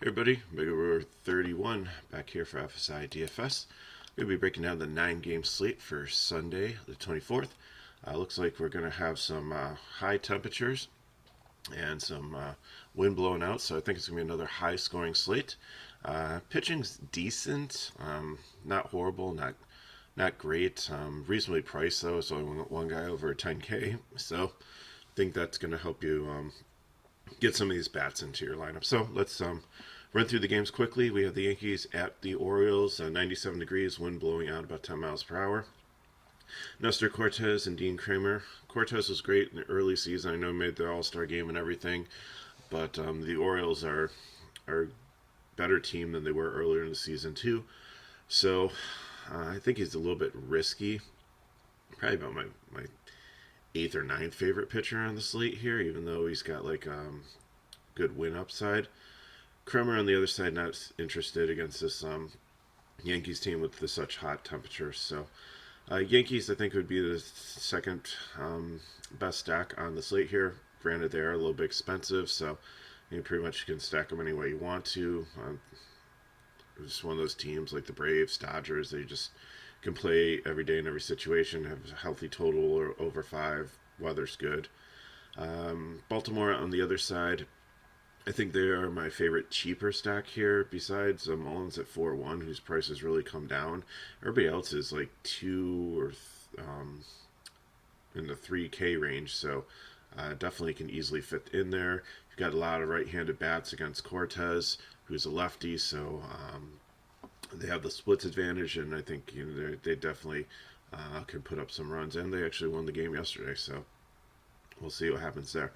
Hey everybody, Mega31 back here for FSI DFS. We're going to be breaking down the 9-game slate for Sunday, the 24th. Looks like we're going to have some high temperatures and some wind blowing out, so I think it's going to be another high-scoring slate. Pitching's decent, not horrible, not great. Reasonably priced though. It's only one guy over 10K, so I think that's going to help you get some of these bats into your lineup. So let's run through the games quickly. We have the Yankees at the Orioles, 97 degrees, wind blowing out about 10 miles per hour. Nestor Cortez and Dean Kramer. Cortez was great in the early season. I know he made the All-Star game and everything, but the Orioles are a better team than they were earlier in the season too. So I think he's a little bit risky. Probably about my eighth or ninth favorite pitcher on the slate here, even though he's got like good win upside. Kremer on the other side, not interested against this Yankees team with such hot temperatures. So Yankees, I think, would be the second best stack on the slate here. Granted, they are a little bit expensive, so you pretty much can stack them any way you want to. It's one of those teams like the Braves, Dodgers. They just can play every day in every situation, have a healthy total or over 5. Weather's good. Baltimore on the other side, I think they are my favorite cheaper stack here, besides Mullins at 4-1, whose price has really come down. Everybody else is like 2 or in the 3K range, so definitely can easily fit in there. You've got a lot of right-handed bats against Cortez, who's a lefty, so they have the splits advantage, and I think they definitely can put up some runs. And they actually won the game yesterday, so we'll see what happens there.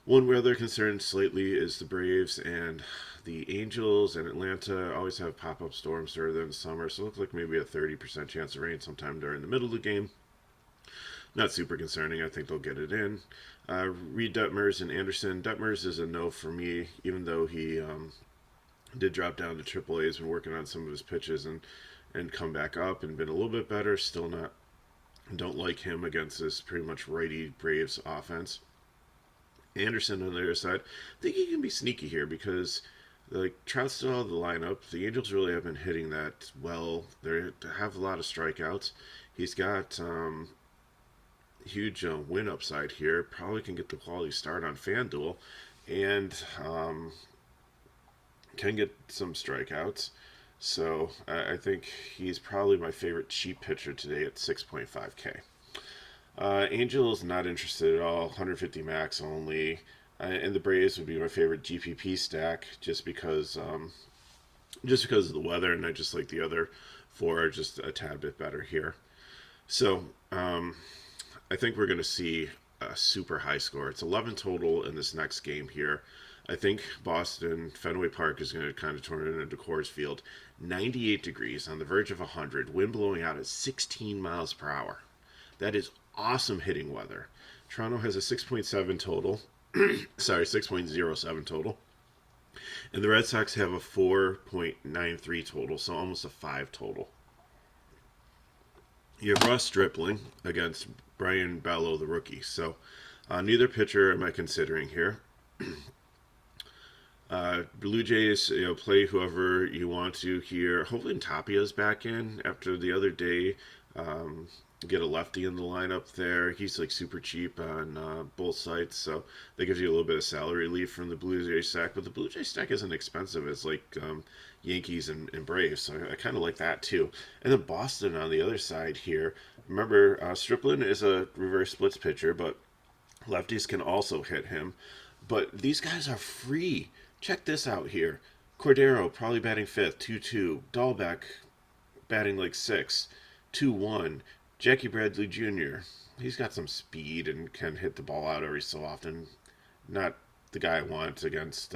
One where they're concerned slightly is the Braves and the Angels and Atlanta always have pop-up storms during the summer, so it looks like maybe a 30% chance of rain sometime during the middle of the game. Not super concerning. I think they'll get it in. Reed Detmers and Anderson. Detmers is a no for me, even though he did drop down to AAA. He's been working on some of his pitches and come back up and been a little bit better. Still not. Don't like him against this pretty much righty Braves offense. Anderson on the other side, I think he can be sneaky here because like Trout's still out of the lineup. The Angels really have been hitting that well. They have a lot of strikeouts. He's got huge win upside here. Probably can get the quality start on FanDuel and can get some strikeouts. So I think he's probably my favorite cheap pitcher today at 6.5K. Angels, not interested at all. 150 max only. And the Braves would be my favorite GPP stack just because of the weather, and I just like the other 4 are just a tad bit better here. So I think we're going to see a super high score. It's 11 total in this next game here. I think Boston, Fenway Park is going to kind of turn it into Coors Field. 98 degrees, on the verge of 100, wind blowing out at 16 miles per hour. That is awesome hitting weather. Toronto has a 6.7 total. Sorry, 6.07 total. And the Red Sox have a 4.93 total, so almost a 5 total. You have Ross Stripling against Brian Bello, the rookie. So neither pitcher am I considering here. Blue Jays, play whoever you want to here. Hopefully Tapia's back in after the other day. Get a lefty in the lineup there. He's like super cheap on both sites, so that gives you a little bit of salary relief from the Blue Jays stack. But the Blue Jays stack isn't expensive. It's like Yankees and Braves, so I kind of like that too. And then Boston on the other side here. Remember, Stripling is a reverse splits pitcher, but lefties can also hit him. But these guys are free. Check this out here. Cordero probably batting 5th, 2-2. Dahlbeck batting like 6th, 2-1. Jackie Bradley Jr., he's got some speed and can hit the ball out every so often. Not the guy I want against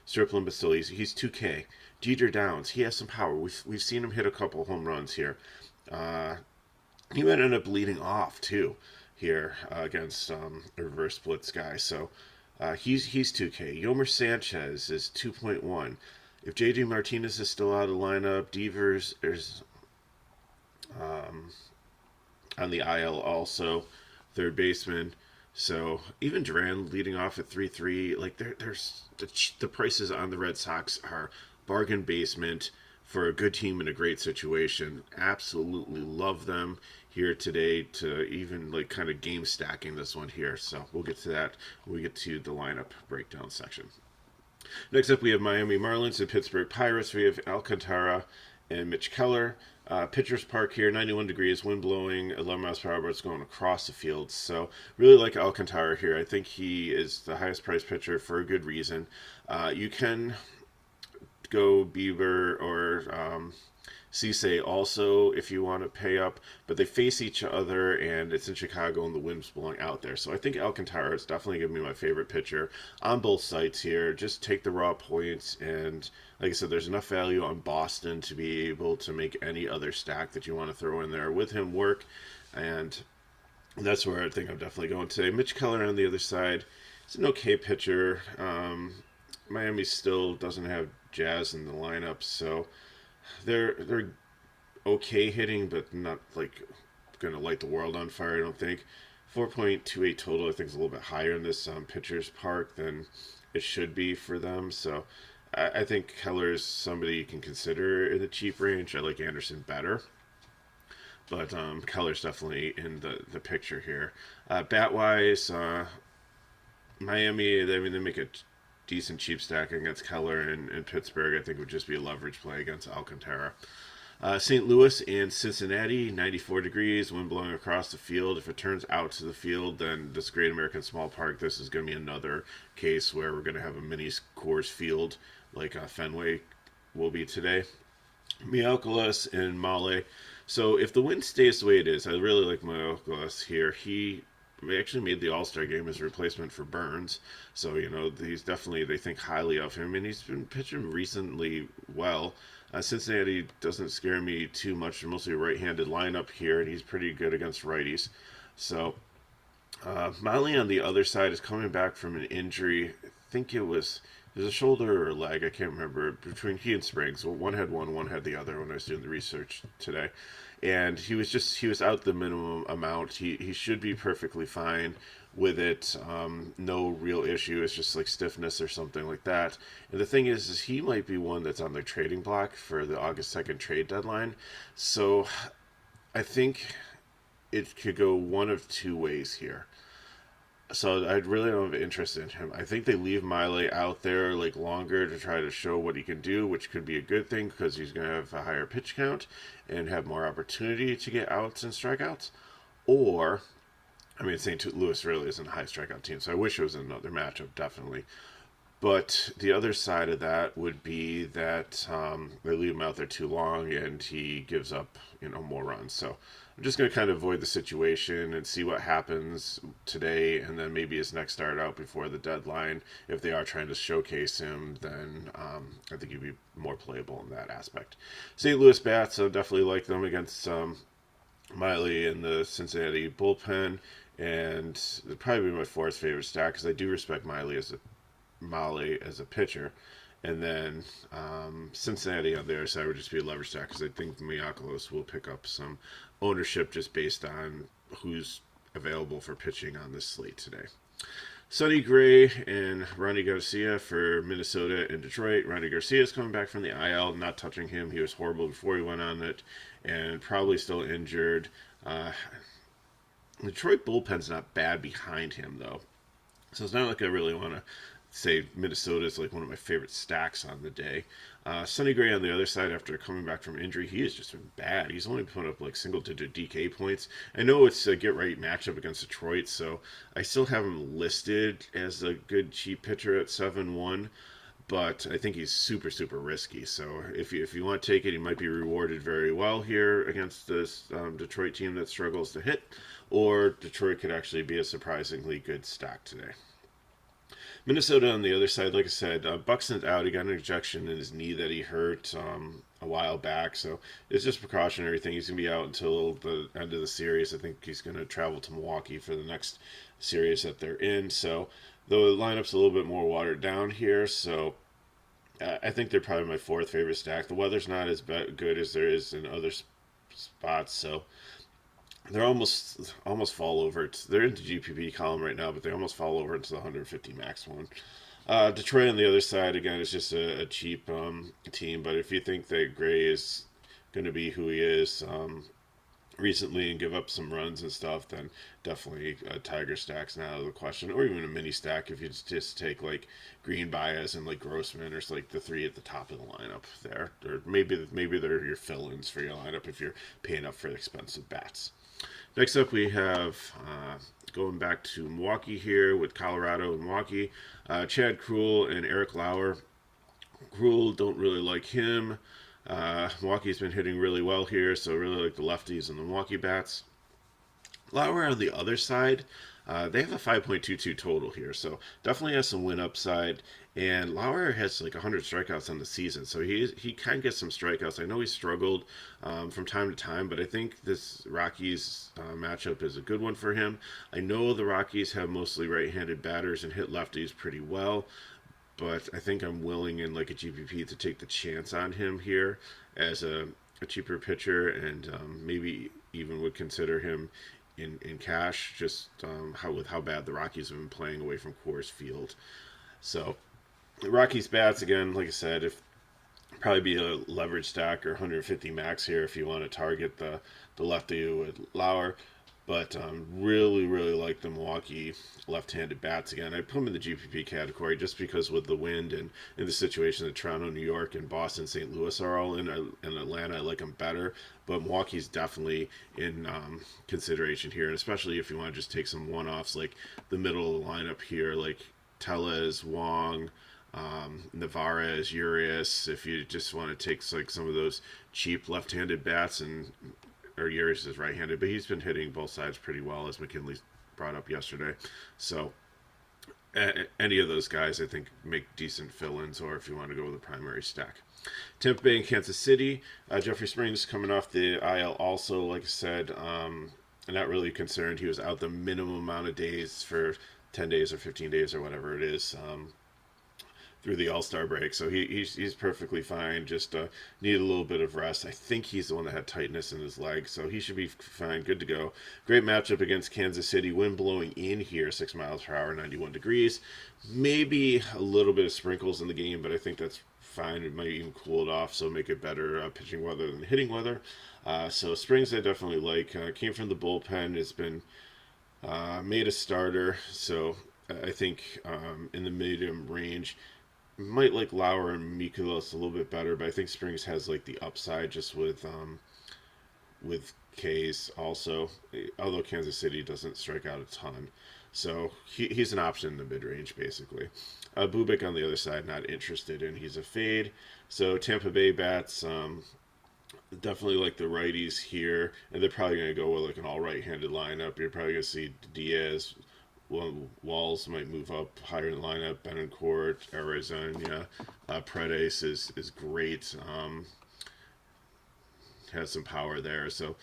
Stripling, but still, he's 2K. Jeter Downs, he has some power. We've seen him hit a couple home runs here. He might end up leading off, too, here against a reverse splits guy. So he's 2K. Yomer Sanchez is 2.1. If J.J. Martinez is still out of the lineup, Devers is on the IL also, third baseman. So even Duran leading off at 3-3, like there's the prices on the Red Sox are bargain basement for a good team in a great situation. Absolutely love them here today to even like kind of game stacking this one here. So we'll get to that when we get to the lineup breakdown section. Next up, we have Miami Marlins and Pittsburgh Pirates. We have Alcantara and Mitch Keller. Pitchers Park here, 91 degrees, wind blowing, 11 miles per hour, but it's going across the field. So really like Alcantara here. I think he is the highest priced pitcher for a good reason. You can go Bieber or Cisse also if you want to pay up, but they face each other and it's in Chicago and the wind's blowing out there. So I think Alcantara is definitely going to be my favorite pitcher on both sites here. Just take the raw points, and like I said, there's enough value on Boston to be able to make any other stack that you want to throw in there with him work, and that's where I think I'm definitely going today. Mitch Keller on the other side is an okay pitcher. Miami still doesn't have Jazz in the lineup, so they're okay hitting, but not like going to light the world on fire. I don't think. 4.28 total, I think, is a little bit higher in this pitcher's park than it should be for them. So I think Keller is somebody you can consider in the cheap range. I like Anderson better, but Keller's definitely in the picture here. Bat wise, Miami, I mean, they make a decent cheap stack against Keller, and Pittsburgh, I think, would just be a leverage play against Alcantara. St. Louis and Cincinnati, 94 degrees, wind blowing across the field. If it turns out to the field, then this Great American Small Park, this is going to be another case where we're going to have a mini Coors Field like Fenway will be today. Miakolas and Male. So if the wind stays the way it is, I really like Miakolas here. He actually made the All-Star game as a replacement for Burns. So, he's definitely, they think highly of him, and he's been pitching recently well. Cincinnati doesn't scare me too much. They're mostly a right-handed lineup here, and he's pretty good against righties. So, Miley on the other side is coming back from an injury. I think it was a shoulder or a leg. I can't remember. Between he and Springs, well, one had the other when I was doing the research today. And he was out the minimum amount. He should be perfectly fine with it. No real issue. It's just like stiffness or something like that. And the thing is he might be one that's on the trading block for the August 2nd trade deadline. So I think it could go one of two ways here. So I really don't have interest in him. I think they leave Miley out there like longer to try to show what he can do, which could be a good thing because he's going to have a higher pitch count and have more opportunity to get outs and strikeouts. Or, I mean, St. Louis really isn't a high strikeout team, so I wish it was another matchup, definitely. But the other side of that would be that they leave him out there too long and he gives up, more runs. So I'm just going to kind of avoid the situation and see what happens today, and then maybe his next start out before the deadline. If they are trying to showcase him, then I think he'd be more playable in that aspect. St. Louis bats, I definitely like them against Miley and the Cincinnati bullpen, and it'd probably be my fourth favorite stack because I do respect Miley as a pitcher. And then Cincinnati on the other side would just be a leverage stack because I think Miakolos will pick up some ownership just based on who's available for pitching on this slate today. Sonny Gray and Ronnie Garcia for Minnesota and Detroit. Ronnie Garcia is coming back from the IL, not touching him. He was horrible before he went on it and probably still injured. Detroit bullpen's not bad behind him, though. So it's not like I really want to say Minnesota is like one of my favorite stacks on the day. Sonny Gray on the other side, after coming back from injury, he has just been bad. He's only put up like single-digit DK points. I know it's a get-right matchup against Detroit, so I still have him listed as a good cheap pitcher at 7-1, but I think he's super, super risky. So if you want to take it, he might be rewarded very well here against this Detroit team that struggles to hit, or Detroit could actually be a surprisingly good stack today. Minnesota on the other side, like I said, Buxton's out. He got an injection in his knee that he hurt a while back, so it's just precautionary thing. He's going to be out until the end of the series. I think he's going to travel to Milwaukee for the next series that they're in, so the lineup's a little bit more watered down here, so I think they're probably my fourth favorite stack. The weather's not as good as there is in other spots, so they're almost fall over. They're in the GPP column right now, but they almost fall over into the 150 max one. Detroit on the other side again is just a cheap team, but if you think that Gray is going to be who he is recently and give up some runs and stuff, then definitely a Tiger stack's not out of the question, or even a mini stack if you just take like Green, Baez, and like Grossman, or like the three at the top of the lineup there, or maybe they're your fill-ins for your lineup if you're paying up for expensive bats. Next up, we have going back to Milwaukee here with Colorado and Milwaukee. Chad Krul and Eric Lauer. Krul, don't really like him. Milwaukee's been hitting really well here, so really like the lefties and the Milwaukee bats. Lauer on the other side, they have a 5.22 total here, so definitely has some win upside. And Lauer has like 100 strikeouts on the season, so he can get some strikeouts. I know he struggled from time to time, but I think this Rockies matchup is a good one for him. I know the Rockies have mostly right-handed batters and hit lefties pretty well, but I think I'm willing in like a GPP to take the chance on him here as a cheaper pitcher, and maybe even would consider him in cash, just how bad the Rockies have been playing away from Coors Field. So the Rockies bats again, like I said, if probably be a leverage stack or 150 max here if you want to target the lefty with Lauer. But really like the Milwaukee left-handed bats again. I put them in the GPP category just because with the wind and in the situation that Toronto, New York, and Boston, St. Louis are all in Atlanta, I like them better. But Milwaukee's definitely in consideration here, and especially if you want to just take some one-offs like the middle of the lineup here, like Tellez, Wong, Navarez, Urias. If you just want to take like some of those cheap left-handed bats, and or Urias is right-handed, but he's been hitting both sides pretty well, as McKinley brought up yesterday. So any of those guys, I think, make decent fill-ins, or if you want to go with a primary stack. Tampa Bay and Kansas City. Jeffrey Springs coming off the IL also, like I said, not really concerned. He was out the minimum amount of days for 10 days or 15 days or whatever it is. Through the All-Star break, so he's perfectly fine. Just need a little bit of rest. I think he's the one that had tightness in his leg, so he should be fine, good to go. Great matchup against Kansas City. Wind blowing in here, 6 miles per hour, 91 degrees. Maybe a little bit of sprinkles in the game, but I think that's fine. It might even cool it off, so make it better pitching weather than hitting weather. So Springs I definitely like. Came from the bullpen. Has been made a starter, so I think in the medium range. Might like Lauer and Mikolas a little bit better, but I think Springs has like the upside just with K's also. Although Kansas City doesn't strike out a ton, so he's an option in the mid range basically. Bubik on the other side, not interested in. He's a fade. So Tampa Bay bats. Definitely like the righties here, and they're probably going to go with like an all right-handed lineup. You're probably going to see Diaz. Walls might move up higher in the lineup. Benincourt, Arizona, Paredes is great. Has some power there, so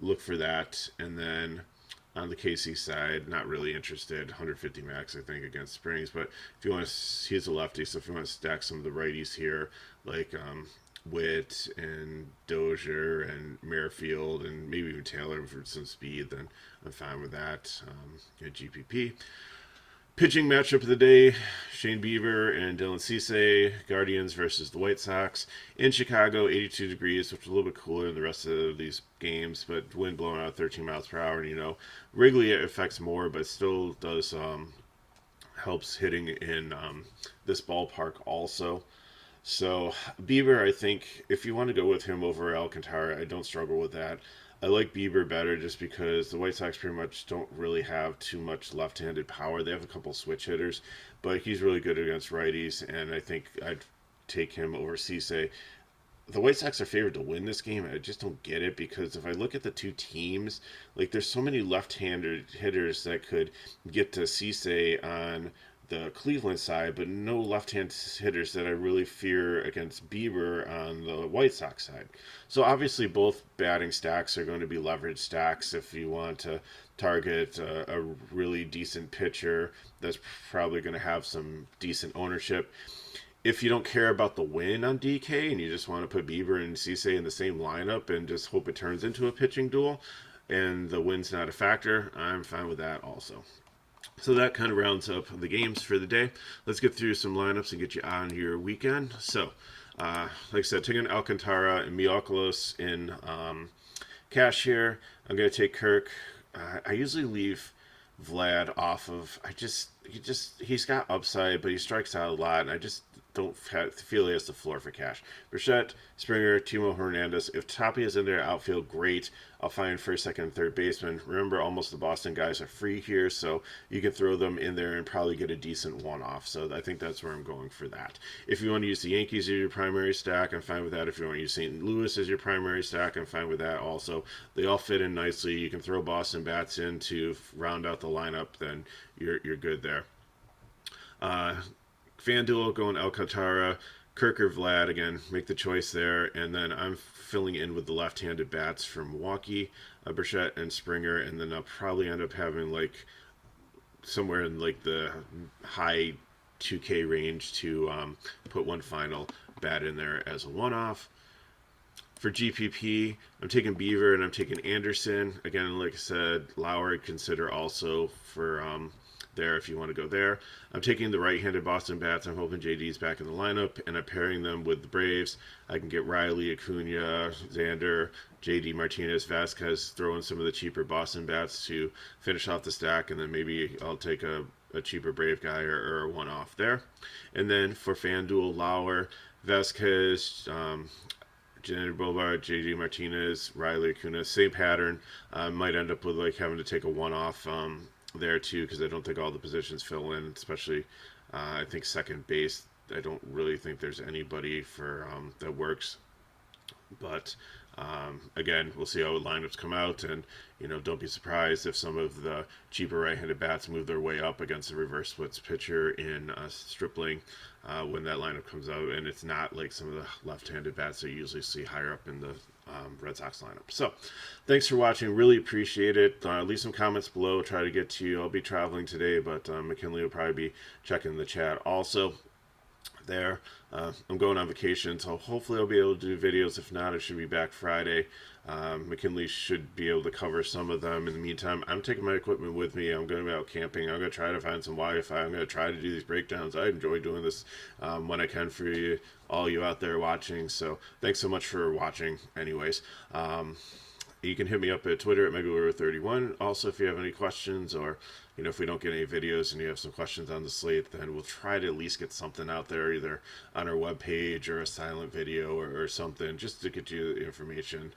look for that. And then on the KC side, not really interested. 150 max, I think, against Springs. But if you want to, he's a lefty, so if you want to stack some of the righties here, like Witt and Dozier and Merrifield and maybe even Taylor for some speed, then I'm fine with that at GPP. Pitching matchup of the day, Shane Bieber and Dylan Cease, Guardians versus the White Sox. In Chicago, 82 degrees, which is a little bit cooler than the rest of these games, but wind blowing out 13 miles per hour. And, Wrigley affects more, but still does helps hitting in this ballpark also. So Bieber, I think, if you want to go with him over Alcantara, I don't struggle with that. I like Bieber better just because the White Sox pretty much don't really have too much left-handed power. They have a couple switch hitters, but he's really good against righties, and I think I'd take him over Cease. The White Sox are favored to win this game. I just don't get it because if I look at the two teams, like there's so many left-handed hitters that could get to Cease on the Cleveland side, but no left-hand hitters that I really fear against Bieber on the White Sox side. So obviously both batting stacks are going to be leverage stacks if you want to target a really decent pitcher that's probably going to have some decent ownership. If you don't care about the win on DK and you just want to put Bieber and Cease in the same lineup and just hope it turns into a pitching duel, and the win's not a factor, I'm fine with that also. So that kind of rounds up the games for the day. Let's get through some lineups and get you on your weekend. So, like I said, taking Alcantara and Miakolos in cash here. I'm going to take Kirk. I usually leave Vlad off of. He's got upside, but he strikes out a lot, and I just don't feel he has the floor for cash. Bichette, Springer, Timo Hernandez. If Tapia is in there outfield, great. I'll find first, second, and third baseman. Remember, almost the Boston guys are free here, so you can throw them in there and probably get a decent one-off. So I think that's where I'm going for that. If you want to use the Yankees as your primary stack, I'm fine with that. If you want to use St. Louis as your primary stack, I'm fine with that also. They all fit in nicely. You can throw Boston bats in to round out the lineup, then you're good there. FanDuel going Alcantara, Kirk or Vlad, again, make the choice there. And then I'm filling in with the left-handed bats from Milwaukee, Bichette and Springer, and then I'll probably end up having like somewhere in like the high 2K range to put one final bat in there as a one-off. For GPP, I'm taking Beaver and I'm taking Anderson. Again, like I said, Lauer I'd consider also for there if you want to go there. I'm taking the right-handed Boston bats. I'm hoping JD's back in the lineup, and I'm pairing them with the Braves. I can get Riley, Acuna, Xander, JD, Martinez, Vasquez, throw in some of the cheaper Boston bats to finish off the stack, and then maybe I'll take a cheaper Brave guy or a one-off there. And then for FanDuel, Lauer, Vasquez, Janet Bobart, JD Martinez, Riley, Acuna, same pattern. Might end up with like having to take a one-off there too, because I don't think all the positions fill in, especially I think second base. I don't really think there's anybody for that works, but again, we'll see how lineups come out, and don't be surprised if some of the cheaper right-handed bats move their way up against the reverse splits pitcher in Stripling when that lineup comes out, and it's not like some of the left-handed bats that you usually see higher up in the Red Sox lineup. So thanks for watching, really appreciate it. Leave some comments below, try to get to you. I'll be traveling today, but McKinley will probably be checking the chat also there. I'm going on vacation, so hopefully I'll be able to do videos. If not, I should be back Friday. McKinley should be able to cover some of them. In the meantime, I'm taking my equipment with me. I'm going to be out camping. I'm going to try to find some Wi-Fi. I'm going to try to do these breakdowns. I enjoy doing this when I can for you, all you out there watching. So thanks so much for watching anyways. You can hit me up at Twitter at MegaLure31. Also, if you have any questions, or if we don't get any videos and you have some questions on the slate, then we'll try to at least get something out there, either on our webpage or a silent video or something, just to get you the information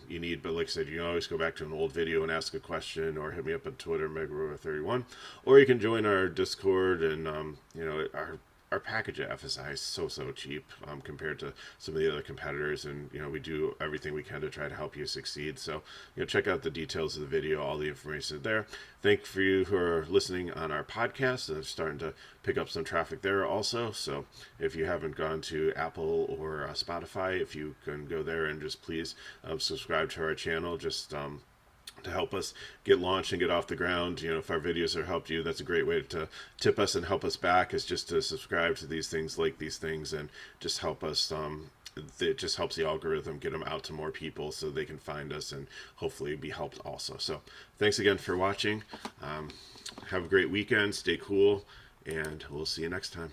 you need. But like I said, you can always go back to an old video and ask a question, or hit me up on Twitter, MegaLure31, or you can join our Discord. And our package at FSI is so cheap compared to some of the other competitors, and we do everything we can to try to help you succeed. So check out the details of the video, all the information there. Thank for you who are listening on our podcast, and starting to pick up some traffic there also. So if you haven't gone to Apple or Spotify, if you can go there and just please subscribe to our channel, just to help us get launched and get off the ground. If our videos have helped you, that's a great way to tip us and help us back, is just to subscribe to these things, like these things, and just help us. It just helps the algorithm get them out to more people so they can find us and hopefully be helped also. So thanks again for watching. Have a great weekend. Stay cool, and we'll see you next time.